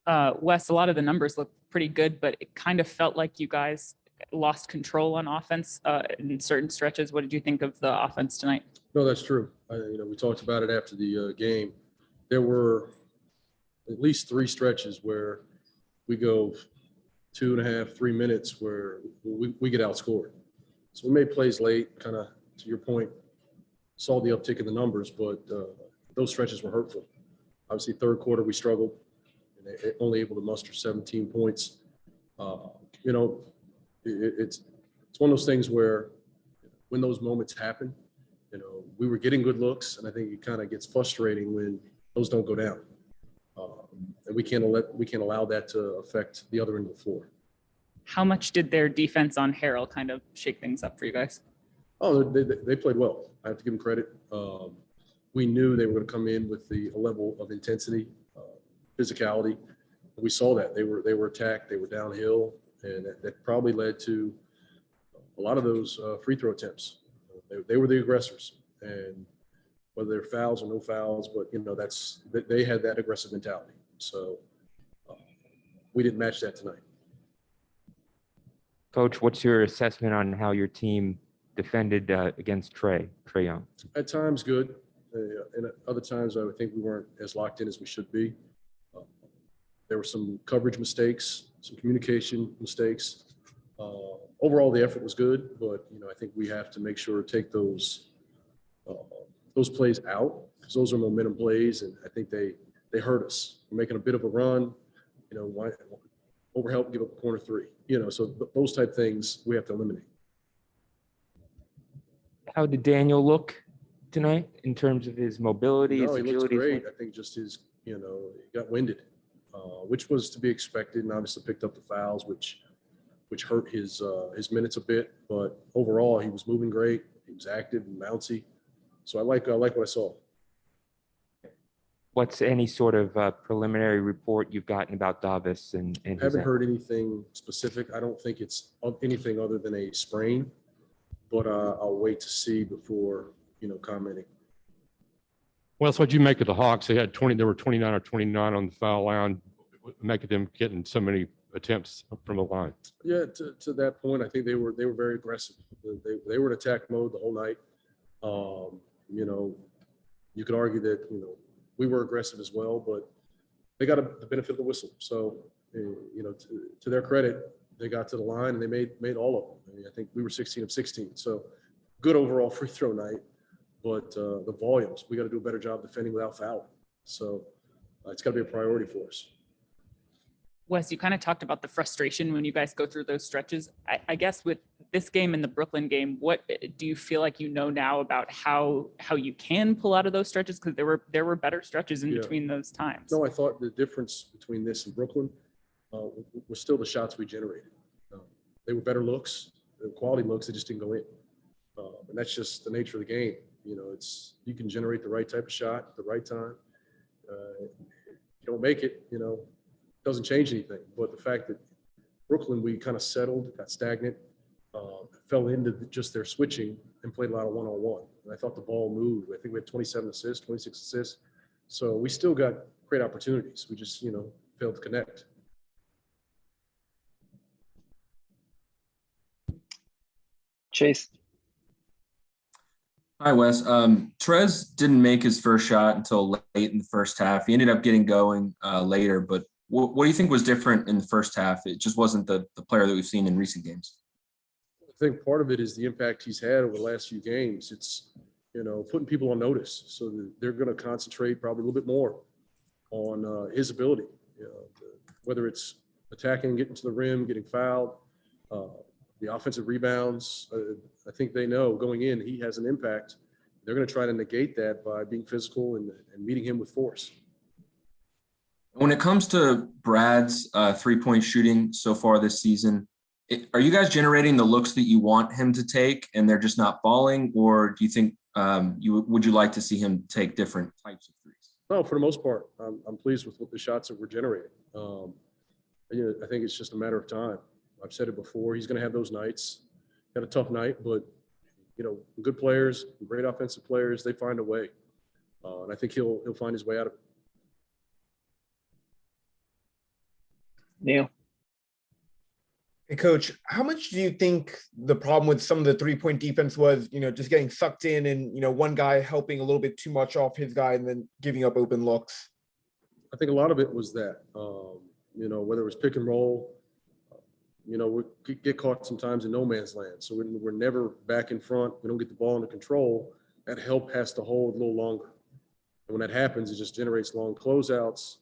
Wes, a lot of the numbers look pretty good, but it kind of felt like you guys lost control on offense in certain stretches. What did you think of the offense tonight? No, that's true. We talked about it after the game. There were at least 3 stretches where we go 2.5, 3 minutes where we get outscored. So we made plays late, kind of to your point, saw the uptick in the numbers, but those stretches were hurtful. Obviously, third quarter we struggled, and only able to muster 17 points. It's one of those things where when those moments happen, we were getting good looks, and I think it kind of gets frustrating when those don't go down. And we can't allow that to affect the other end of the floor. How much did their defense on Harrell kind of shake things up for you guys? Oh, they played well. I have to give them credit. We knew they were going to come in with a level of intensity, physicality. We saw that they were attacked. They were downhill, and that probably led to a lot of those free throw attempts. They were the aggressors, and whether they're fouls or no fouls, but they had that aggressive mentality. So we didn't match that tonight. Coach, what's your assessment on how your team defended against Trae Young? At times, good. And at other times, I would think we weren't as locked in as we should be. There were some coverage mistakes, some communication mistakes. Overall, the effort was good, but I think we have to make sure to take those plays out, because those are momentum plays, and I think they hurt us. We're making a bit of a run, why overhelp, give up a corner 3, so those type things we have to eliminate. How did Daniel look tonight in terms of his mobility, his agility? He looked great. I think just his, he got winded, which was to be expected, and obviously picked up the fouls, which hurt his minutes a bit. But overall, he was moving great. He was active and bouncy. So I like what I saw. What's any sort of preliminary report you've gotten about Davis and I haven't heard anything specific. I don't think it's anything other than a sprain, but I'll wait to see before commenting. Well, that's what you make of the Hawks. They were 29 or 29 on the foul line, making them getting so many attempts from the line. Yeah, to that point, I think they were very aggressive. They were in attack mode the whole night. You could argue that we were aggressive as well, but they got the benefit of the whistle. So to their credit, they got to the line and they made all of them. I mean, I think we were 16 of 16. So good overall free throw night, but the volumes, we got to do a better job defending without fouling. So it's got to be a priority for us. Wes, you kind of talked about the frustration when you guys go through those stretches. I guess with this game and the Brooklyn game, what do you feel like now about how you can pull out of those stretches? Because there were better stretches in between those times. No, I thought the difference between this and Brooklyn was still the shots we generated. They were better looks, quality looks. They just didn't go in, and that's just the nature of the game. You can generate the right type of shot at the right time. If you don't make it, doesn't change anything. But the fact that Brooklyn, we kind of settled, got stagnant, fell into just their switching and played a lot of one-on-one. And I thought the ball moved. I think we had 27 assists, 26 assists. So we still got great opportunities. We just, failed to connect. Chase. Hi, Wes. Trez didn't make his first shot until late in the first half. He ended up getting going later, but what do you think was different in the first half? It just wasn't the player that we've seen in recent games. I think part of it is the impact he's had over the last few games. It's, putting people on notice so that they're going to concentrate probably a little bit more on his ability, whether it's attacking, getting to the rim, getting fouled, the offensive rebounds. I think they know going in, he has an impact. They're going to try to negate that by being physical and meeting him with force. When it comes to Brad's three-point shooting so far this season, are you guys generating the looks that you want him to take and they're just not falling? Or do you think would you like to see him take different types of threes? No, for the most part, I'm pleased with what the shots that we're generating. I think it's just a matter of time. I've said it before. He's going to have those nights. Got a tough night, but good players, great offensive players, they find a way, and I think he'll find his way out of it. Neil. Hey, Coach, how much do you think the problem with some of the 3-point defense was, just getting sucked in and, one guy helping a little bit too much off his guy and then giving up open looks? I think a lot of it was that, whether it was pick and roll, we get caught sometimes in no man's land. So we're never back in front. We don't get the ball under control. That help has to hold a little longer. And when that happens, it just generates long closeouts,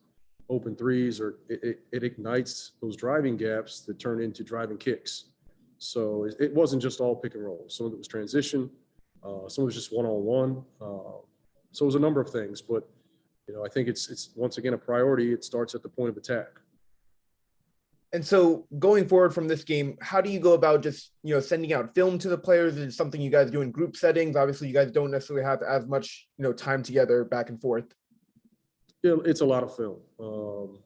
open threes, or it ignites those driving gaps that turn into driving kicks. So it wasn't just all pick and roll. Some of it was transition. Some of it was just one-on-one. So it was a number of things, but I think it's once again a priority. It starts at the point of attack. And so going forward from this game, how do you go about just, sending out film to the players? Is it something you guys do in group settings? Obviously, you guys don't necessarily have as much, time together back and forth. Yeah, it's a lot of film. We'll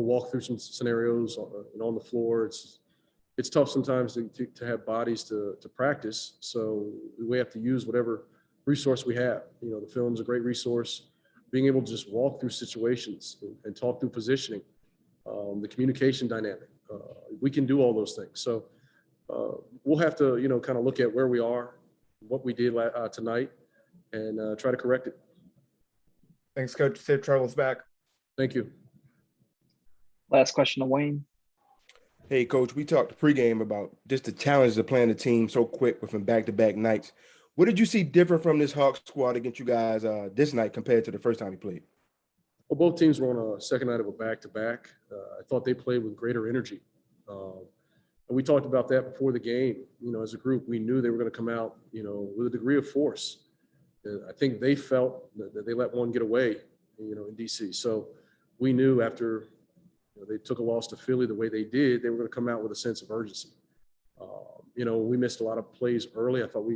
walk through some scenarios on the floor. It's tough sometimes to have bodies to practice. So we have to use whatever resource we have. The film's a great resource. Being able to just walk through situations and talk through positioning, the communication dynamic. We can do all those things. So we'll have to, kind of look at where we are, what we did tonight, and try to correct it. Thanks, Coach. Safe travels back. Thank you. Last question to Wayne. Hey, Coach, we talked pregame about just the challenges of playing the team so quick within back-to-back nights. What did you see different from this Hawks squad against you guys this night compared to the first time you played? Well, both teams were on a second night of a back-to-back. I thought they played with greater energy. And we talked about that before the game. As a group, we knew they were going to come out, with a degree of force. And I think they felt that they let one get away, in DC. So we knew after they took a loss to Philly the way they did, they were going to come out with a sense of urgency. We missed a lot of plays early. I thought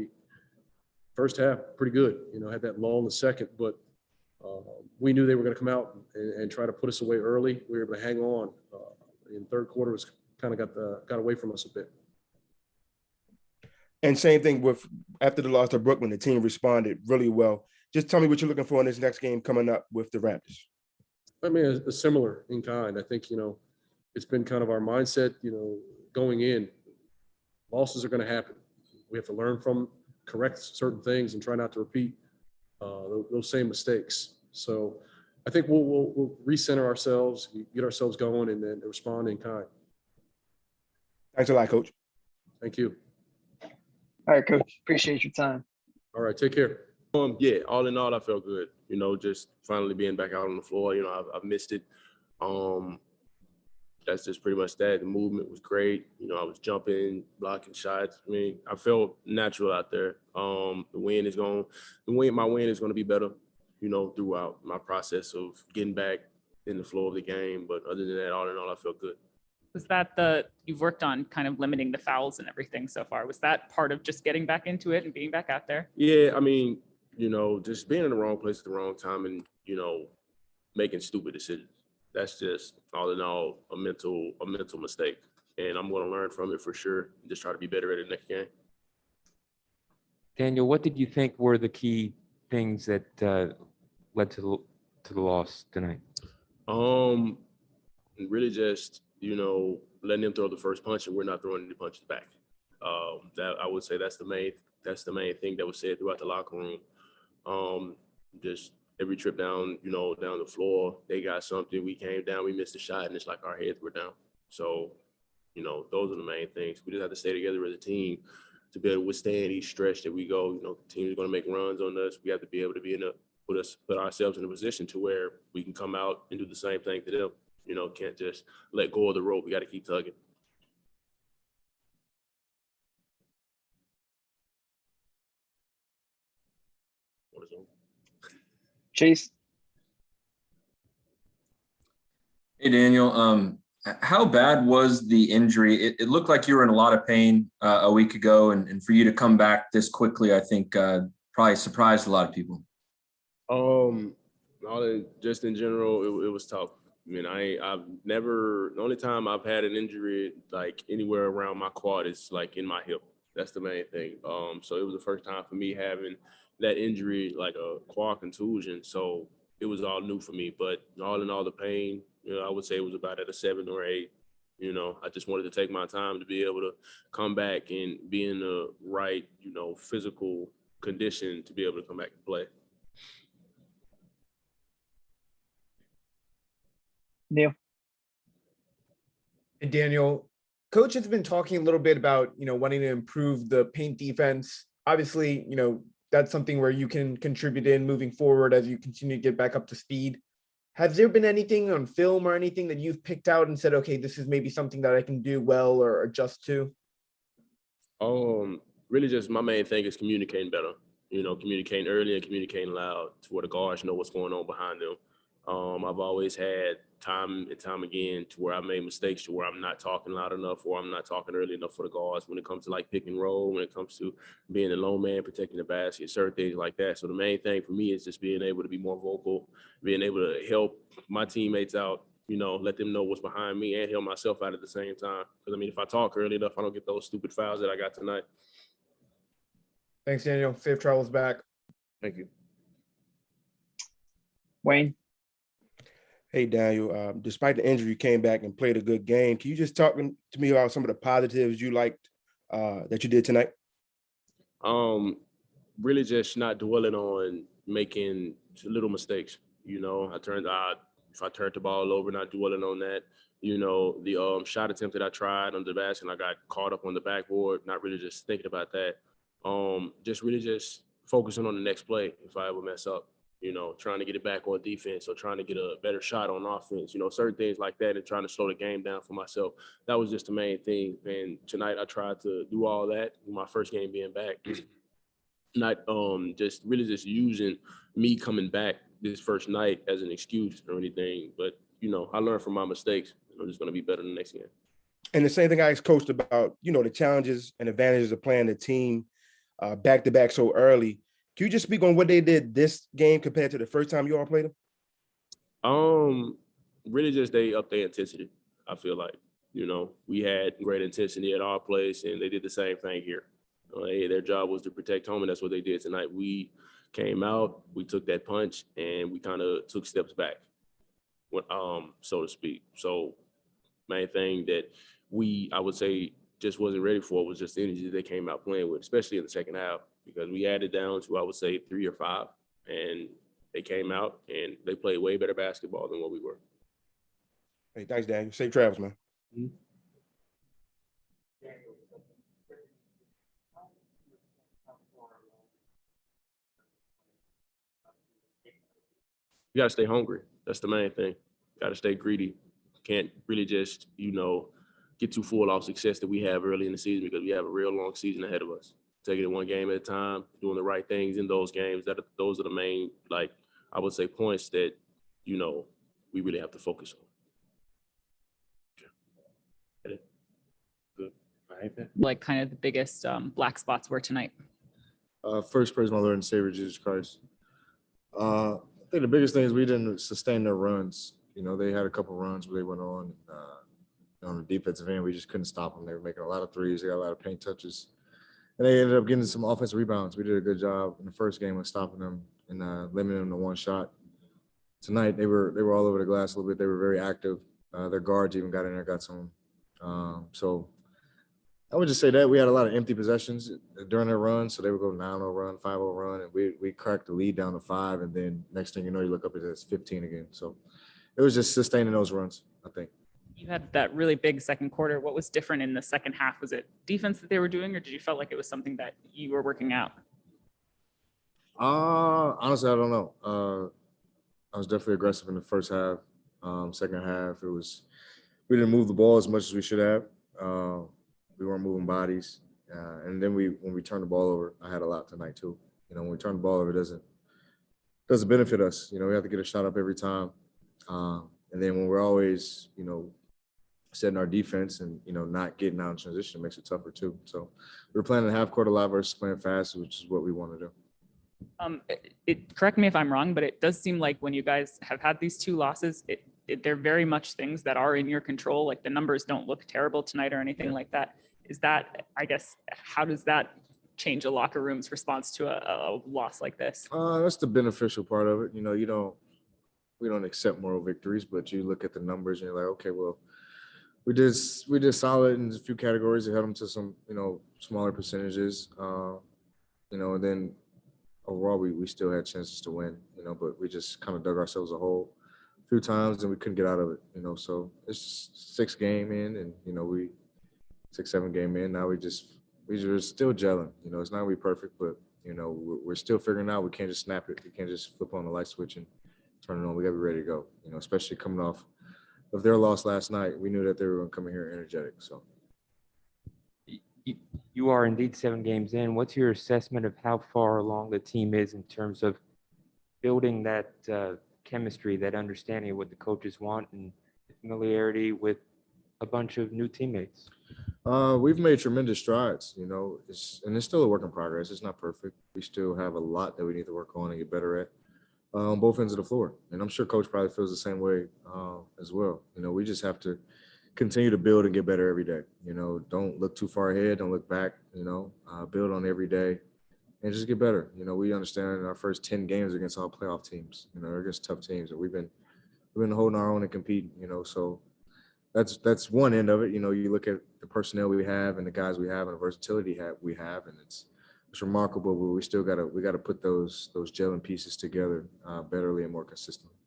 first half, pretty good, had that lull in the second, but we knew they were going to come out and try to put us away early. We were able to hang on. In third quarter was kind of got away from us a bit. And same thing with after the loss to Brooklyn, the team responded really well. Just tell me what you're looking for in this next game coming up with the Raptors. I mean, a similar in kind. I think, it's been kind of our mindset, going in. Losses are going to happen. We have to learn from, correct certain things, and try not to repeat those same mistakes. So I think we'll recenter ourselves, get ourselves going, and then respond in kind. Thanks a lot, Coach. Thank you. All right, Coach. Appreciate your time. All right, take care. Yeah, all in all, I felt good. Just finally being back out on the floor. I've missed it. That's just pretty much that. The movement was great. I was jumping, blocking shots. I mean, I felt natural out there. My wind is going to be better, throughout my process of getting back in the flow of the game. But other than that, all in all, I felt good. Was that you've worked on kind of limiting the fouls and everything so far? Was that part of just getting back into it and being back out there? Yeah, I mean, just being in the wrong place at the wrong time and, making stupid decisions. That's just all in all a mental mistake. And I'm going to learn from it for sure and just try to be better at it next game. Daniel, what did you think were the key things that led to the loss tonight? Really just, letting them throw the first punch and we're not throwing any punches back. That I would say that's the main thing that was said throughout the locker room. Just every trip down, down the floor, they got something. We came down, we missed a shot, and it's like our heads were down. So, those are the main things. We just have to stay together as a team to be able to withstand each stretch that we go. Teams are going to make runs on us. We have to be able to put ourselves in a position to where we can come out and do the same thing to them. Can't just let go of the rope. We got to keep tugging. What is it? Chase. Hey, Daniel. How bad was the injury? It looked like you were in a lot of pain a week ago, and for you to come back this quickly, I think probably surprised a lot of people. Just in general, it was tough. I mean, the only time I've had an injury like anywhere around my quad is like in my hip. That's the main thing. So it was the first time for me having that injury, like a quad contusion. So it was all new for me, but all in all, the pain I would say it was about at a 7 or 8. I just wanted to take my time to be able to come back and be in the right, physical condition to be able to come back and play. Neil. And Daniel, coach has been talking a little bit about, wanting to improve the paint defense. Obviously, that's something where you can contribute in moving forward as you continue to get back up to speed. Has there been anything on film or anything that you've picked out and said, okay, this is maybe something that I can do well or adjust to? Really just my main thing is communicating better, communicating early and communicating loud to where the guards know what's going on behind them. I've always had time and time again to where I made mistakes, to where I'm not talking loud enough or I'm not talking early enough for the guards when it comes to like pick and roll, when it comes to being a lone man, protecting the basket, certain things like that. So the main thing for me is just being able to be more vocal, being able to help my teammates out, let them know what's behind me and help myself out at the same time. Because, if I talk early enough, I don't get those stupid fouls that I got tonight. Thanks, Daniel. Safe travels back. Thank you. Wayne. Hey, Daniel, despite the injury, you came back and played a good game. Can you just talk to me about some of the positives you liked that you did tonight? Really just not dwelling on making little mistakes. If I turned the ball over, not dwelling on that. The shot attempt that I tried on the basket, and I got caught up on the backboard, not really just thinking about that. Just focusing on the next play if I ever mess up. Trying to get it back on defense or trying to get a better shot on offense, certain things like that, and trying to slow the game down for myself. That was just the main thing. And tonight I tried to do all that, my first game being back. Not just using me coming back this first night as an excuse or anything. But, I learned from my mistakes. I'm just going to be better the next game. And the same thing I asked Coach about, the challenges and advantages of playing the team back-to-back so early. Can you just speak on what they did this game compared to the first time you all played them? Really just they upped their intensity, I feel like. We had great intensity at our place, and they did the same thing here. Their job was to protect home, and that's what they did tonight. We came out, we took that punch, and we kind of took steps back, so to speak. So main thing that I would say, just wasn't ready for was just the energy they came out playing with, especially in the second half, because we had it down to, I would say, 3 or 5, and they came out and they played way better basketball than what we were. Hey, thanks, Daniel. Safe travels, man. Mm-hmm. You got to stay hungry. That's the main thing. You got to stay greedy. Can't really just, get too full off success that we have early in the season, because we have a real long season ahead of us. Taking it one game at a time, doing the right things in those games. Those are the main, I would say, points that, we really have to focus on. Good. All right, then. Like kind of the biggest black spots were tonight? First, praise my Lord and Savior, Jesus Christ. I think the biggest thing is we didn't sustain their runs. They had a couple runs where they went on the defensive end. We just couldn't stop them. They were making a lot of threes. They got a lot of paint touches. And they ended up getting some offensive rebounds. We did a good job in the first game of stopping them and limiting them to one shot. Tonight, they were all over the glass a little bit. They were very active. Their guards even got in there, got some. So I would just say that we had a lot of empty possessions during their run. So they would go 9-0 run, 5-0 run, and we cracked the lead down to 5. And then next thing you know, you look up, it's 15 again. So it was just sustaining those runs, I think. You had that really big second quarter. What was different in the second half? Was it defense that they were doing, or did you felt like it was something that you were working out? Honestly, I don't know. I was definitely aggressive in the first half. Second half, we didn't move the ball as much as we should have. We weren't moving bodies. And then when we turned the ball over, I had a lot tonight too. When we turn the ball over, it doesn't benefit us. We have to get a shot up every time. And then when we're always, setting our defense and, not getting out in transition, it makes it tougher too. So we're playing in half court a lot versus playing fast, which is what we want to do. Correct me if I'm wrong, but it does seem like when you guys have had these 2 losses, they're very much things that are in your control. Like the numbers don't look terrible tonight or anything like that. Is that, I guess, how does that change a locker room's response to a loss like this? That's the beneficial part of it. don't accept moral victories, but you look at the numbers and you're like, okay, well, we did solid in a few categories. It held them to some, smaller percentages. And then overall we still had chances to win, but we just kind of dug ourselves a hole a few times and we couldn't get out of it, So it's 6 game in and, we 6-7 game in. Now we're still gelling, it's not gonna be perfect, but we're still figuring out we can't just snap it. We can't just flip on the light switch and turn it on. We gotta be ready to go, especially coming off of their loss last night. We knew that they were gonna come in here energetic. So You are indeed 7 games in. What's your assessment of how far along the team is in terms of building that chemistry, that understanding of what the coaches want and familiarity with a bunch of new teammates? We've made tremendous strides, it's still a work in progress. It's not perfect. We still have a lot that we need to work on and get better at on both ends of the floor. And I'm sure Coach probably feels the same way as well. We just have to continue to build and get better every day. Don't look too far ahead. Don't look back, build on every day and just get better. We understand our first 10 games against all playoff teams, they're against tough teams, and we've been holding our own and competing, so that's one end of it. You look at the personnel we have and the guys we have and the versatility we have, and it's remarkable, but we still gotta put those gelling pieces together betterly and more consistently.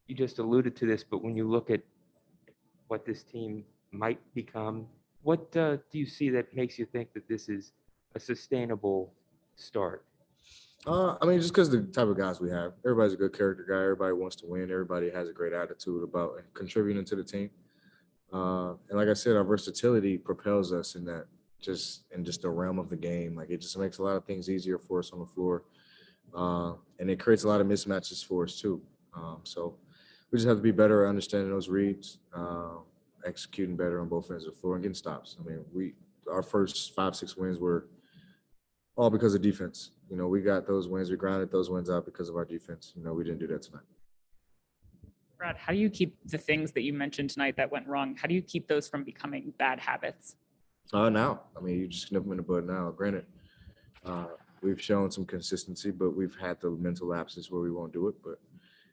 You just alluded to this, but when you look at what this team might become, what do you see that makes you think that this is a sustainable start? Just because the type of guys we have. Everybody's a good character guy. Everybody wants to win. Everybody has a great attitude about contributing to the team. And like I said, our versatility propels us in just the realm of the game. Like, it just makes a lot of things easier for us on the floor. And it creates a lot of mismatches for us too. So we just have to be better at understanding those reads, executing better on both ends of the floor and getting stops. Our first 5-6 wins were all because of defense. We got those wins. We grounded those wins out because of our defense. We didn't do that tonight. Brad, how do you keep the things that you mentioned tonight that went wrong? How do you keep those from becoming bad habits? Now, you just snip them in the bud now. Granted, we've shown some consistency, but we've had the mental lapses where we won't do it. But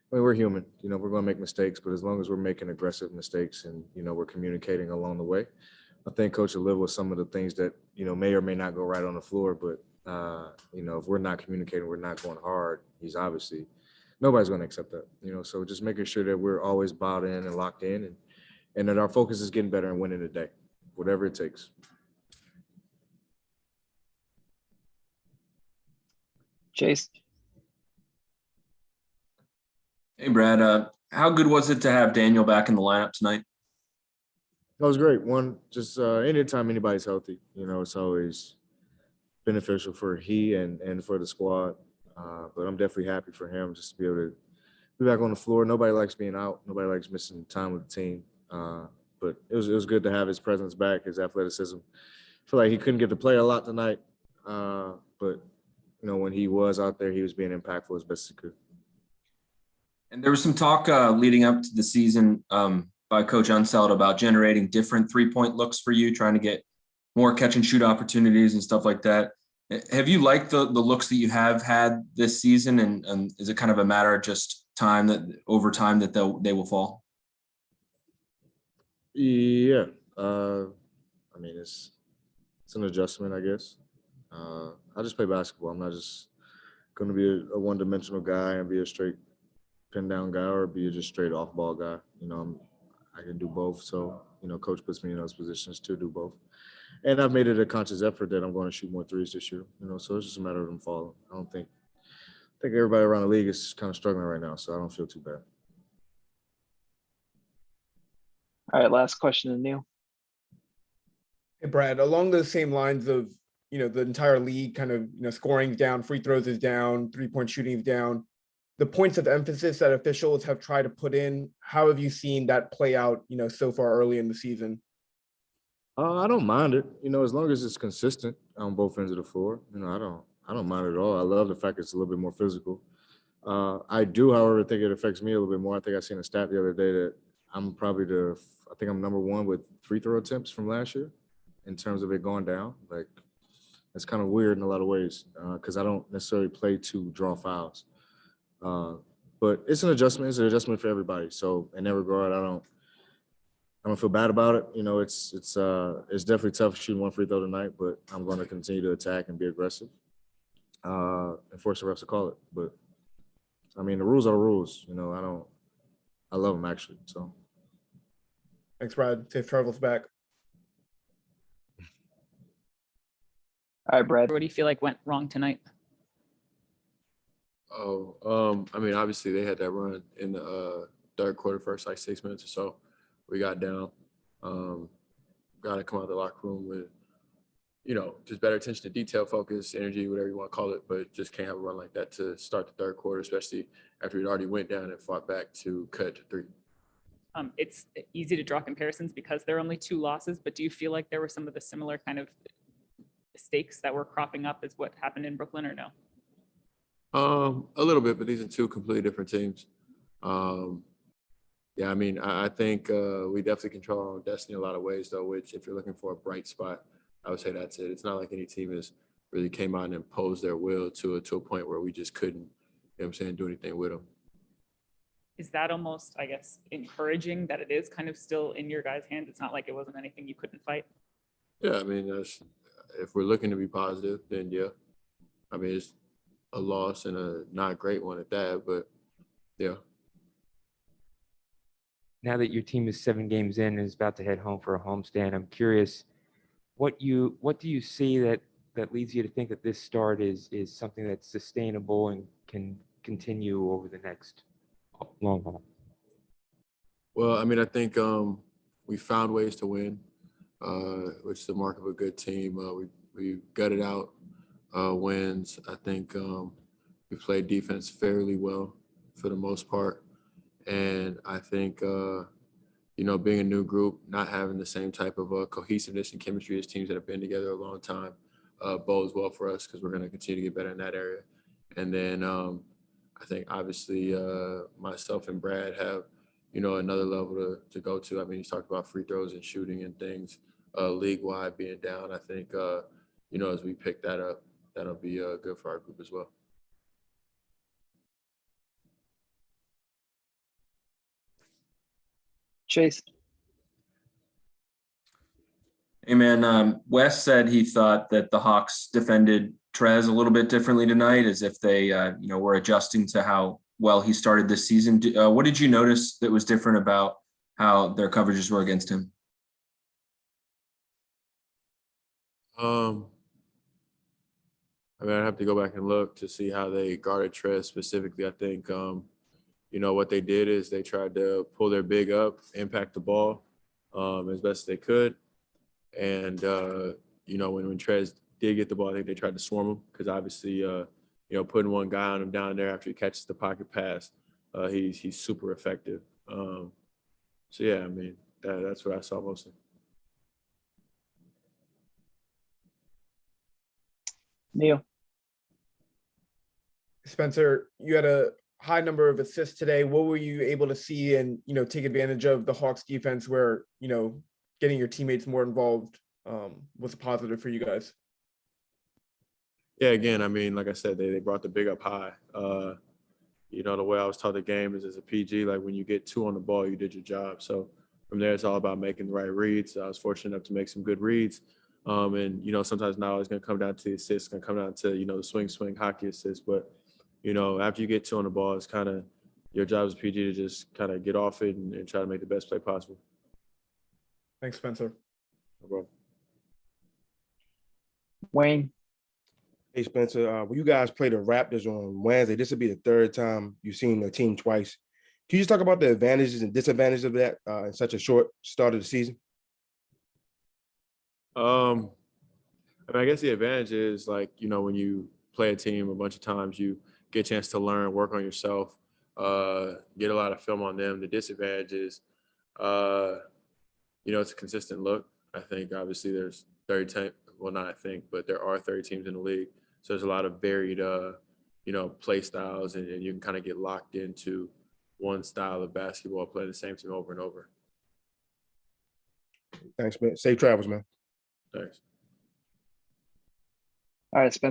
we're human. We're going to make mistakes, but as long as we're making aggressive mistakes and, we're communicating along the way, I think Coach will live with some of the things that, may or may not go right on the floor. But, if we're not communicating, we're not going hard, nobody's going to accept that, so just making sure that we're always bought in and locked in and that our focus is getting better and winning the day, whatever it takes. Chase. Hey, Brad, how good was it to have Daniel back in the lineup tonight? That was great. Just anytime anybody's healthy, it's always beneficial for he and for the squad. But I'm definitely happy for him just to be able to be back on the floor. Nobody likes being out. Nobody likes missing time with the team. But it was good to have his presence back, his athleticism. I feel like he couldn't get to play a lot tonight. But, when he was out there, he was being impactful as best he could. And there was some talk leading up to the season by Coach Unseld about generating different 3-point looks for you, trying to get more catch and shoot opportunities and stuff like that. Have you liked the looks that you have had this season? And is it kind of a matter of just time that over time that they will fall? Yeah. It's an adjustment, I guess. I just play basketball. I'm not just going to be a one-dimensional guy and be a straight pin down guy or be a just straight off ball guy. I can do both. So, Coach puts me in those positions to do both. And I've made it a conscious effort that I'm going to shoot more threes this year. So it's just a matter of them falling. I think everybody around the league is kind of struggling right now, so I don't feel too bad. All right, last question to Neil. Hey, Brad, along those same lines of, the entire league kind of, scoring is down, free throws is down, 3-point shooting is down. The points of emphasis that officials have tried to put in, how have you seen that play out, so far early in the season? I don't mind it, as long as it's consistent on both ends of the floor. I don't mind it at all. I love the fact it's a little bit more physical. I do, however, think it affects me a little bit more. I think I seen a stat the other day that I'm probably I'm number one with free throw attempts from last year in terms of it going down. Like, it's kind of weird in a lot of ways because I don't necessarily play to draw fouls. But it's an adjustment. It's an adjustment for everybody. So in that regard, I don't feel bad about it. You know, it's definitely tough shooting one free throw tonight, but I'm going to continue to attack and be aggressive and force the refs to call it. But I mean, the rules are the rules. You know, I love them actually. So Thanks, Brad. Safe travels back. All right, Brad. What do you feel like went wrong tonight? I mean, obviously they had that run in the third quarter, first like 6 minutes or so. We got down. Got to come out of the locker room with, you know, just better attention to detail, focus, energy, whatever you want to call it. But just can't have a run like that to start the third quarter, especially after we'd already went down and fought back to cut to 3. It's easy to draw comparisons because there are only 2 losses, but do you feel like there were some of the similar kind of mistakes that were cropping up as what happened in Brooklyn, or no? A little bit, but these are 2 completely different teams. Yeah, I mean, I think we definitely control our own destiny in a lot of ways, though, which if you're looking for a bright spot, I would say that's it. It's not like any team has really came out and imposed their will to a point where we just couldn't, you know what I'm saying, do anything with them. Is that almost, I guess, encouraging that it is kind of still in your guys' hands? It's not like it wasn't anything you couldn't fight? Yeah, I mean, if we're looking to be positive, then yeah. I mean, it's a loss and a not great one at that, but yeah. Now that your team is 7 games in and is about to head home for a homestand, I'm curious, what do you see that leads you to think that this start is something that's sustainable and can continue over the next long haul? Well, I mean, I think we found ways to win, which is the mark of a good team. We gutted out wins. I think we played defense fairly well for the most part. And I think, you know, being a new group, not having the same type of cohesiveness and chemistry as teams that have been together a long time bodes well for us because we're going to continue to get better in that area. And then I think obviously myself and Brad have, you know, another level to go to. I mean, he's talked about free throws and shooting and things league-wide being down. I think, you know, as we pick that up, that'll be good for our group as well. Chase. Hey man, Wes said he thought that the Hawks defended Trez a little bit differently tonight, as if they, you know, were adjusting to how well he started this season. What did you notice that was different about how their coverages were against him? I mean, I'd have to go back and look to see how they guarded Trez specifically. I think, you know, what they did is they tried to pull their big up, impact the ball as best as they could. And, you know, when Trez did get the ball, I think they tried to swarm him because obviously, you know, putting one guy on him down there after he catches the pocket pass, he's super effective. So, yeah, I mean, that's what I saw mostly. Neil. Spencer, you had a high number of assists today. What were you able to see and, you know, take advantage of the Hawks defense where, you know, getting your teammates more involved was a positive for you guys? Yeah, again, I mean, like I said, they brought the big up high. You know, the way I was taught the game is as a PG, like when you get 2 on the ball, you did your job. So from there, it's all about making the right reads. I was fortunate enough to make some good reads. And, you know, sometimes now it's going to come down to the assists, it's going to come down to, you know, the swing hockey assist. But, you know, after you get 2 on the ball, it's kind of your job as a PG to just kind of get off it and try to make the best play possible. Thanks, Spencer. No problem. Wayne. Hey Spencer, when you guys play the Raptors on Wednesday, this will be the 3rd time you've seen the team twice. Can you just talk about the advantages and disadvantages of that in such a short start of the season? I mean, I guess the advantage is like, you know, when you play a team a bunch of times, you get a chance to learn, work on yourself, get a lot of film on them. The disadvantage is, you know, it's a consistent look. I think obviously there's 30 teams, well, not I think, but there are 30 teams in the league. So there's a lot of varied, you know, play styles, and you can kind of get locked into one style of basketball, play the same team over and over. Thanks, man. Safe travels, man. Thanks. All right, Spencer.